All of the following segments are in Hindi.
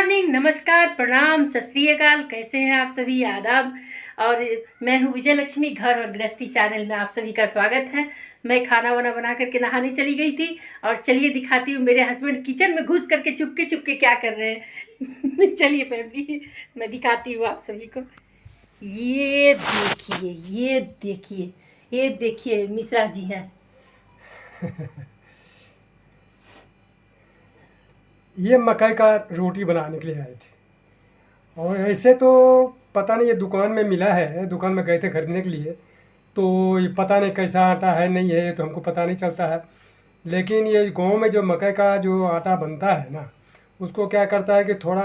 मॉर्निंग, नमस्कार, प्रणाम, सत श्री अकाल। कैसे हैं आप सभी? आदाब। और मैं हूं विजय लक्ष्मी। घर और गृहस्थी चैनल में आप सभी का स्वागत है। मैं खाना वाना बना करके नहाने चली गई थी और चलिए दिखाती हूँ मेरे हस्बैंड किचन में घुस करके चुपके चुपके क्या कर रहे हैं। चलिए फैमिली, मैं दिखाती हूँ आप सभी को। ये देखिए, ये देखिए, ये देखिए, मिश्रा जी हैं। ये मकई का रोटी बनाने के लिए आए थे। और ऐसे तो पता नहीं, ये दुकान में मिला है, दुकान में गए थे खरीदने के लिए। तो ये पता नहीं कैसा आटा है, नहीं है, ये तो हमको पता नहीं चलता है। लेकिन ये गांव में जो मकई का जो आटा बनता है ना, उसको क्या करता है कि थोड़ा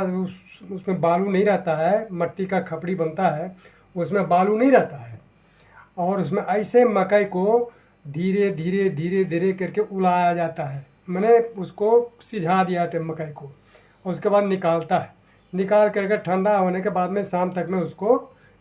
उसमें बालू नहीं रहता है, मट्टी का खपड़ी बनता है, उसमें बालू नहीं रहता है। और उसमें ऐसे मकई को धीरे धीरे धीरे धीरे करके उलाया जाता है, मैंने उसको सिझा दिया जाता है मकई को। और उसके बाद निकालता है, निकाल करके ठंडा होने के बाद में शाम तक में उसको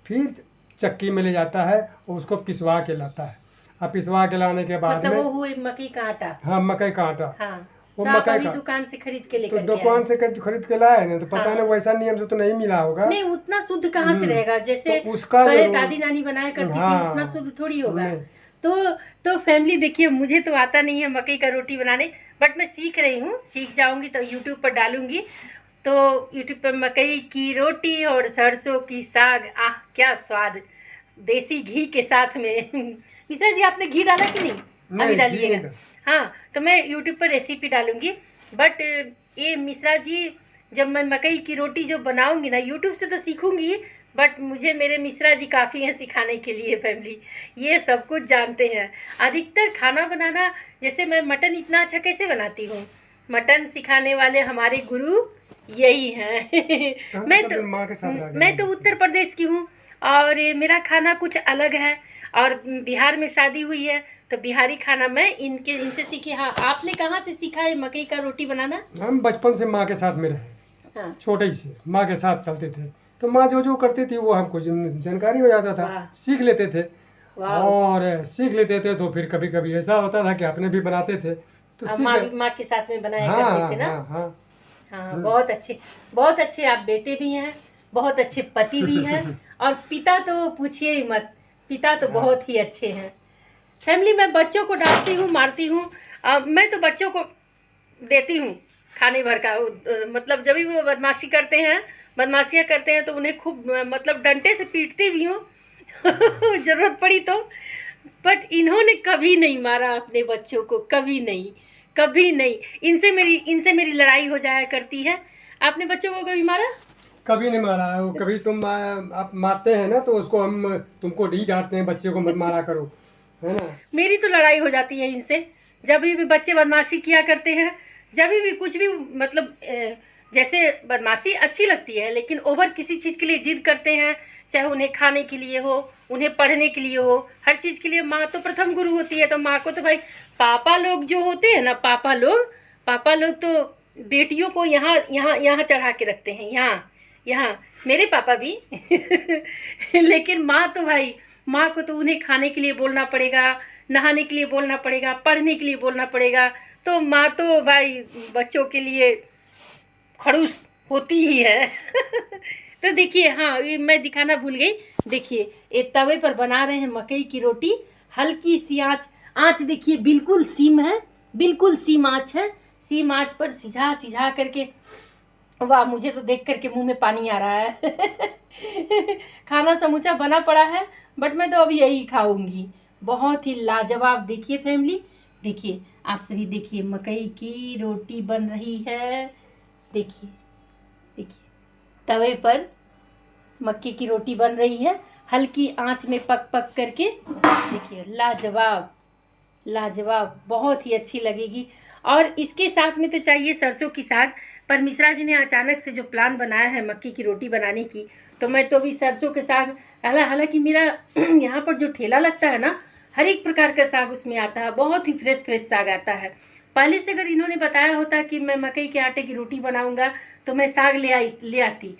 फिर चक्की में ले जाता है और उसको पिसवा के लाता है। अब पिसवा के लाने के बाद मतलब में, वो हुई मकई का आटा। हाँ, मकई का आटा। हाँ, वो तो आप मकई अभी का दुकान से खरीद के तो लेकर के दुकान आए? से खरीद के लाए ना, तो पता हाँ। नहीं वैसा नियम से तो नहीं मिला होगा। नहीं, उतना शुद्ध कहाँ से रहेगा? तो जैसे उसका पहले जो, दादी नानी बनाया करती थी, उतना हाँ, शुद्ध थोड़ी होगा। नहीं, तो तो फैमिली देखिए, मुझे तो आता नहीं है मकई का रोटी बनाने, बट मैं सीख रही हूँ। सीख जाऊंगी तो यूट्यूब पर डालूंगी। तो यूट्यूब पर मकई की रोटी और सरसों की साग, आह क्या स्वाद! देसी घी के साथ में। मिश्रा जी, आपने घी डाला कि नहीं? अभी नहीं, घी डालिएगा। नहीं था। हाँ, तो मैं यूट्यूब पर रेसिपी डालूंगी। बट ये मिश्रा जी, जब मैं मकई की रोटी जो बनाऊंगी ना, यूट्यूब से तो सीखूंगी, बट मुझे मेरे मिश्रा जी काफ़ी हैं सिखाने के लिए। फैमिली, ये सब कुछ जानते हैं। अधिकतर खाना बनाना, जैसे मैं मटन इतना अच्छा कैसे बनाती हूँ, मटन सिखाने वाले हमारे गुरु यही हैं। तो हम तो मैं सब तो दिन माँ के साथ रह मैं तो गए। उत्तर प्रदेश की हूँ और मेरा खाना कुछ अलग है। और बिहार में शादी हुई है तो बिहारी खाना मैं इनसे सीखी। हाँ, आपने कहाँ से सीखा है मकई का रोटी बनाना? हम बचपन से माँ के साथ में रहे, हाँ। छोटे ही से माँ के साथ चलते थे। तो माँ जो जो करती थी वो हमको जानकारी हो जाता था, वाह, सीख लेते थे। वाह! और सीख लेते थे तो फिर कभी कभी ऐसा होता था कि अपने भी बनाते थे तो आप सीख माँ गए। माँ के साथ में बनाया हाँ, करते हाँ, थे ना? हाँ, हाँ। हाँ, बहुत अच्छे, बहुत अच्छे। आप बेटे भी हैं, बहुत अच्छे पति भी हैं, और पिता तो पूछिए ही मत। पिता तो हाँ, बहुत ही अच्छे हैं। फैमिली, मैं बच्चों को डांटती हूँ, मारती हूँ। मैं तो बच्चों को देती हूँ खाने भर का। मतलब जब भी वो बदमाशी करते हैं, बदमाशियाँ करते हैं, तो उन्हें खूब मतलब डंडे से पीटती भी हूँ। ज़रूरत पड़ी तो। बट इन्होंने कभी नहीं मारा अपने बच्चों को, कभी नहीं, कभी नहीं। इनसे मेरी लड़ाई हो जाया करती है। आपने बच्चों को कभी मारा? कभी नहीं मारा है वो। कभी तुम आप मारते हैं ना तो उसको हम तुमको नहीं डांटते हैं, बच्चे को मत मारा करो, है ना। मेरी तो लड़ाई हो जाती है इनसे। जब भी बच्चे बदमाशी किया करते हैं, जब भी कुछ भी, मतलब जैसे बदमाशी अच्छी लगती है, लेकिन ओवर किसी चीज़ के लिए जिद करते हैं, चाहे उन्हें खाने के लिए हो, उन्हें पढ़ने के लिए हो, हर चीज़ के लिए माँ तो प्रथम गुरु होती है। तो माँ को तो भाई, पापा लोग जो होते हैं ना, पापा लोग तो बेटियों को यहाँ यहाँ यहाँ चढ़ा के रखते हैं, यहाँ यहाँ। मेरे पापा भी। लेकिन माँ तो भाई, माँ को तो उन्हें खाने के लिए बोलना पड़ेगा, नहाने के लिए बोलना पड़ेगा, पढ़ने के लिए बोलना पड़ेगा। तो माँ तो भाई बच्चों के लिए खड़ूस होती ही है। तो देखिए, हाँ, ये मैं दिखाना भूल गई। देखिए, ये तवे पर बना रहे हैं मकई की रोटी। हल्की सी आँच, आँच देखिए बिल्कुल सीम है, बिल्कुल सीम आँच है। सीम आँच पर सिझा सिझा करके, वाह, मुझे तो देख करके मुंह में पानी आ रहा है। खाना समूचा बना पड़ा है, बट मैं तो अभी यही खाऊंगी। बहुत ही लाजवाब। देखिए फैमिली, देखिए, आप सभी देखिए, मकई की रोटी बन रही है। देखिए, देखिए, तवे पर मक्के की रोटी बन रही है, हल्की आंच में पक पक करके। देखिए, लाजवाब, लाजवाब, बहुत ही अच्छी लगेगी। और इसके साथ में तो चाहिए सरसों की साग। पर मिश्रा जी ने अचानक से जो प्लान बनाया है मक्की की रोटी बनाने की, तो मैं तो अभी सरसों के साग, हालांकि मेरा यहाँ पर जो ठेला लगता है ना, हर एक प्रकार का साग उसमें आता है, बहुत ही फ्रेश फ्रेश साग आता है। पहले से अगर इन्होंने बताया होता कि मैं मकई के आटे की रोटी बनाऊंगा, तो मैं साग ले आती।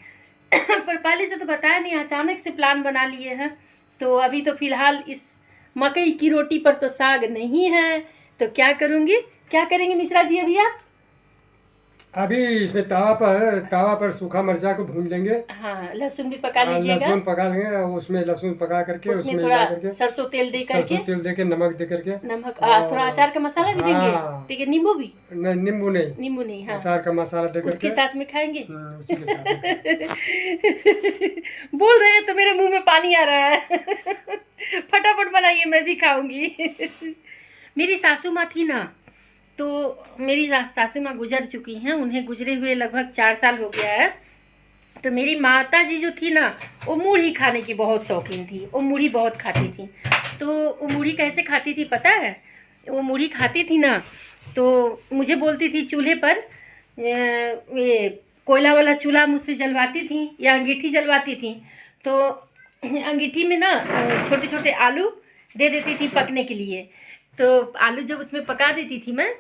पर पहले से तो बताया नहीं, अचानक से प्लान बना लिए हैं। तो अभी तो फिलहाल इस मकई की रोटी पर तो साग नहीं है, तो क्या करूँगी, क्या करेंगे मिश्रा जी अभी आप? अभी इसमें तवा पर सूखा मिर्चा को भून लेंगे। हाँ, लहसुन भी पका लीजिएगा। लहसुन पका लेंगे, उसमें लहसुन पका करके उसमें उसमें थोड़ा मिला करके सरसों तेल दे सरसों करके, तेल दे के नमक दे करके नमक, और थोड़ा अचार का मसाला भी देंगे। हाँ। ठीक है, नींबू भी, नहीं, नींबू नहीं, नींबू नहीं, हाँ, अचार का मसाला दे उसके करके साथ में खाएंगे। उसी के साथ में। बोल रहे हैं तो मेरे मुंह में पानी आ रहा है। फटाफट बनाइए, मैं भी खाऊंगी। मेरी सासू माँ थी ना, तो मेरी सासू माँ गुजर चुकी हैं, उन्हें गुजरे हुए लगभग 4 साल हो गया है। तो मेरी माता जी जो थी ना, वो मूढ़ी खाने की बहुत शौकीन थी, वो मूढ़ी बहुत खाती थी। तो वो मूढ़ी कैसे खाती थी पता है? वो मूढ़ी खाती थी ना, तो मुझे बोलती थी चूल्हे पर ये कोयला वाला चूल्हा मुझसे जलवाती थी या अंगीठी जलवाती थी। तो अंगीठी में ना छोटे छोटे आलू दे देती थी पकने के लिए। तो आलू जब उसमें पका देती थी मैं,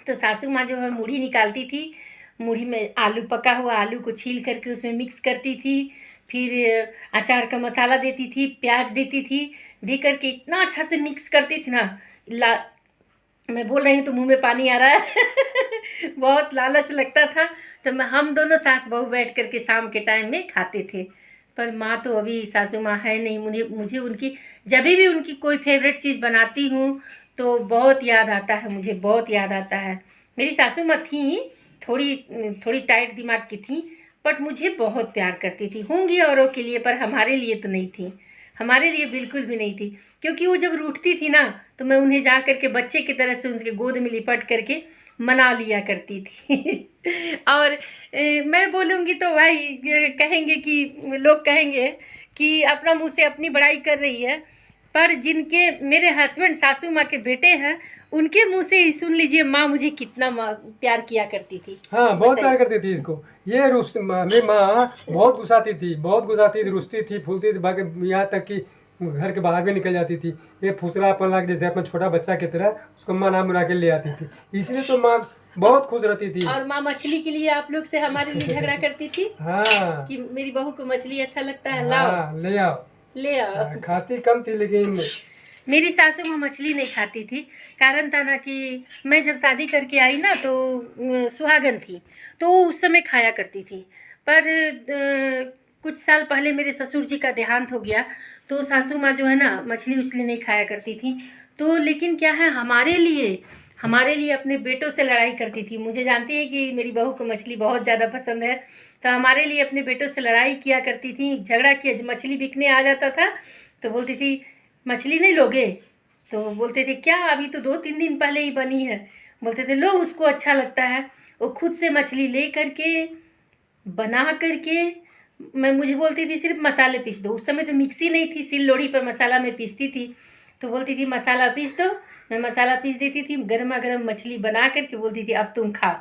तो सासू माँ जो है मूढ़ी निकालती थी, मूढ़ी में आलू, पका हुआ आलू को छील करके उसमें मिक्स करती थी, फिर अचार का मसाला देती थी, प्याज देती थी, दे करके इतना अच्छा से मिक्स करती थी ना, मैं बोल रही हूँ तो मुंह में पानी आ रहा है। बहुत लालच लगता था। तो हम दोनों सास बहू बैठ करके शाम के टाइम में खाते थे। पर माँ तो अभी सासू माँ है नहीं। मुझे उनकी, जब भी उनकी कोई फेवरेट चीज़ बनाती हूँ तो बहुत याद आता है, मुझे बहुत याद आता है। मेरी सासू माँ थी, थोड़ी टाइट दिमाग की थी, बट मुझे बहुत प्यार करती थी। होंगी औरों के लिए, पर हमारे लिए तो नहीं थी, हमारे लिए बिल्कुल भी नहीं थी। क्योंकि वो जब रूठती थी ना, तो मैं उन्हें जा करके बच्चे की तरह से उनके गोद में लिपट करके मना लिया करती थी। और मैं बोलूँगी तो भाई कहेंगे कि, लोग कहेंगे कि अपना मुँह से अपनी बड़ाई कर रही है, पर जिनके मेरे हस्बैंड सासू माँ के बेटे हैं, उनके मुँह से ही सुन लीजिए माँ मुझे कितना प्यार किया करती थी। हाँ, बहुत प्यार करती थी इसको। ये मेरी माँ बहुत गुस्साती थी, बहुत गुस्साती थी, रुसती थी, फूलती थी, बाकी यहाँ तक कि घर के बाहर भी निकल जाती थी। ये फुसला पला के जैसे अपना छोटा बच्चा की तरह उसको मना मुना के ले आती थी, इसलिए तो माँ बहुत खुश रहती थी। और माँ मछली के लिए आप लोग से हमारे लिए झगड़ा करती थी। हाँ, कि मेरी बहू को मछली अच्छा लगता है, हाँ, लाओ ले आओ। ले आओ। खाती कम थी लेकिन मेरी सासू माँ मछली नहीं खाती थी। कारण था ना कि मैं जब शादी करके आई ना, तो सुहागन थी, तो उस समय खाया करती थी। पर कुछ साल पहले मेरे ससुर जी का देहांत हो गया, तो सासू माँ जो है ना मछली उछली नहीं खाया करती थी। तो लेकिन क्या है, हमारे लिए अपने बेटों से लड़ाई करती थी। मुझे जानती है कि मेरी बहू को मछली बहुत ज़्यादा पसंद है, तो हमारे लिए अपने बेटों से लड़ाई किया करती थी, झगड़ा किया। मछली बिकने आ जाता था तो बोलती थी मछली नहीं लोगे? तो बोलते थे क्या, अभी तो 2-3 दिन पहले ही बनी है। बोलते थे लो, उसको अच्छा लगता है। वो खुद से मछली ले करके बना करके मुझे बोलती थी सिर्फ मसाले पीस दो। उस समय तो मिक्सी नहीं थी, सिल लोढ़ी पर मसाला में पीसती थी। तो बोलती थी मसाला पीस दो, मैं मसाला पीस देती थी, गर्मा गर्म मछली बना करके बोलती थी अब तुम खाओ।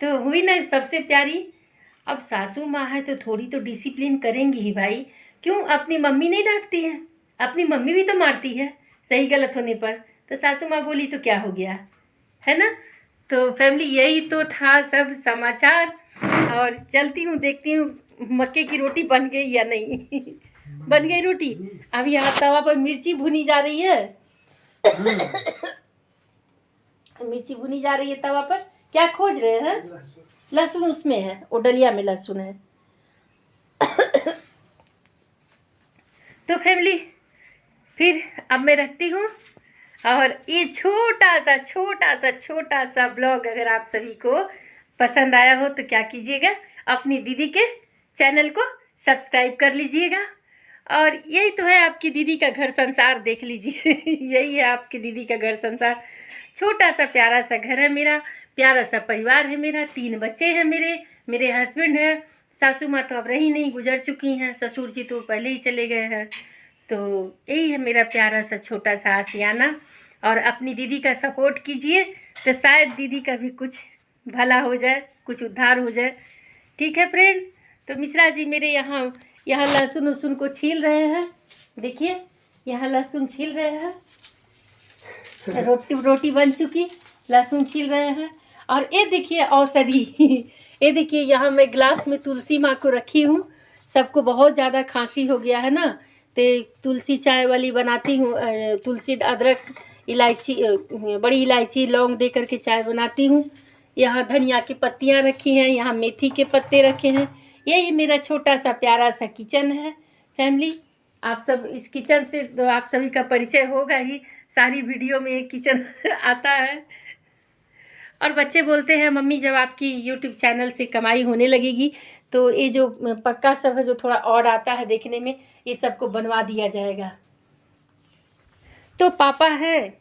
तो हुई ना सबसे प्यारी। अब सासू माँ है तो थोड़ी तो डिसिप्लिन करेंगी ही भाई। क्यों, अपनी मम्मी नहीं डांटती है? अपनी मम्मी भी तो मारती है सही गलत होने पर। तो सासू माँ बोली तो क्या हो गया, है ना? तो फैमिली, यही तो था सब समाचार। और चलती हूँ, देखती हूँ मक्के की रोटी बन गई या नहीं। बन गई रोटी। अब यहाँ तवा पर मिर्ची भुनी जा रही है। मिर्ची भुनी जा रही है तवा पर। क्या खोज रहे हैं? लहसुन उसमें है, वो डलिया में लहसुन है। तो फैमिली, फिर अब मैं रखती हूँ। और ये छोटा सा ब्लॉग अगर आप सभी को पसंद आया हो तो क्या कीजिएगा, अपनी दीदी के चैनल को सब्सक्राइब कर लीजिएगा। और यही तो है आपकी दीदी का घर संसार, देख लीजिए। यही है आपकी दीदी का घर संसार। छोटा सा प्यारा सा घर है मेरा, प्यारा सा परिवार है मेरा, 3 बच्चे हैं मेरे हस्बैंड है। सासू माँ तो अब रही नहीं, गुजर चुकी हैं। ससुर जी तो पहले ही चले गए हैं। तो यही है मेरा प्यारा सा छोटा सा आशियाना। और अपनी दीदी का सपोर्ट कीजिए, तो शायद दीदी का भी कुछ भला हो जाए, कुछ उद्धार हो जाए। ठीक है फ्रेंड? तो मिश्रा जी मेरे यहाँ लहसुन उसुन को छील रहे हैं। देखिए, यहाँ लहसुन छील रहे हैं। रोटी बन चुकी, लहसुन छील रहे हैं। और ये देखिए औषधि। ये देखिए, यहाँ मैं ग्लास में तुलसी माँ को रखी हूँ। सबको बहुत ज़्यादा खांसी हो गया है ना, तो तुलसी चाय वाली बनाती हूँ। तुलसी, अदरक, इलायची, बड़ी इलायची, लौंग दे करके चाय बनाती हूँ। यहाँ धनिया की पत्तियाँ रखी हैं, यहाँ मेथी के पत्ते रखे हैं। यही मेरा छोटा सा प्यारा सा किचन है फैमिली। आप सब इस किचन से तो आप सभी का परिचय होगा ही, सारी वीडियो में एक किचन आता है। और बच्चे बोलते हैं मम्मी जब आपकी यूट्यूब चैनल से कमाई होने लगेगी तो ये जो पक्का सब है जो थोड़ा और आता है देखने में, ये सबको बनवा दिया जाएगा। तो पापा हैं,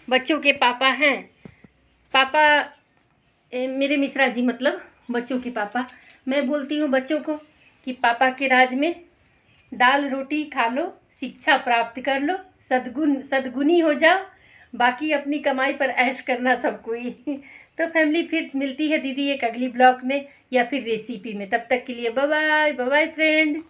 बच्चों के पापा हैं, पापा मेरे मिश्रा जी, मतलब बच्चों के पापा। मैं बोलती हूँ बच्चों को कि पापा के राज में दाल रोटी खा लो, शिक्षा प्राप्त कर लो, सद्गुणी हो जाओ, बाकी अपनी कमाई पर ऐश करना सब कोई। तो फैमिली फिर मिलती है दीदी एक अगली ब्लॉग में या फिर रेसिपी में। तब तक के लिए bye bye, bye bye friend.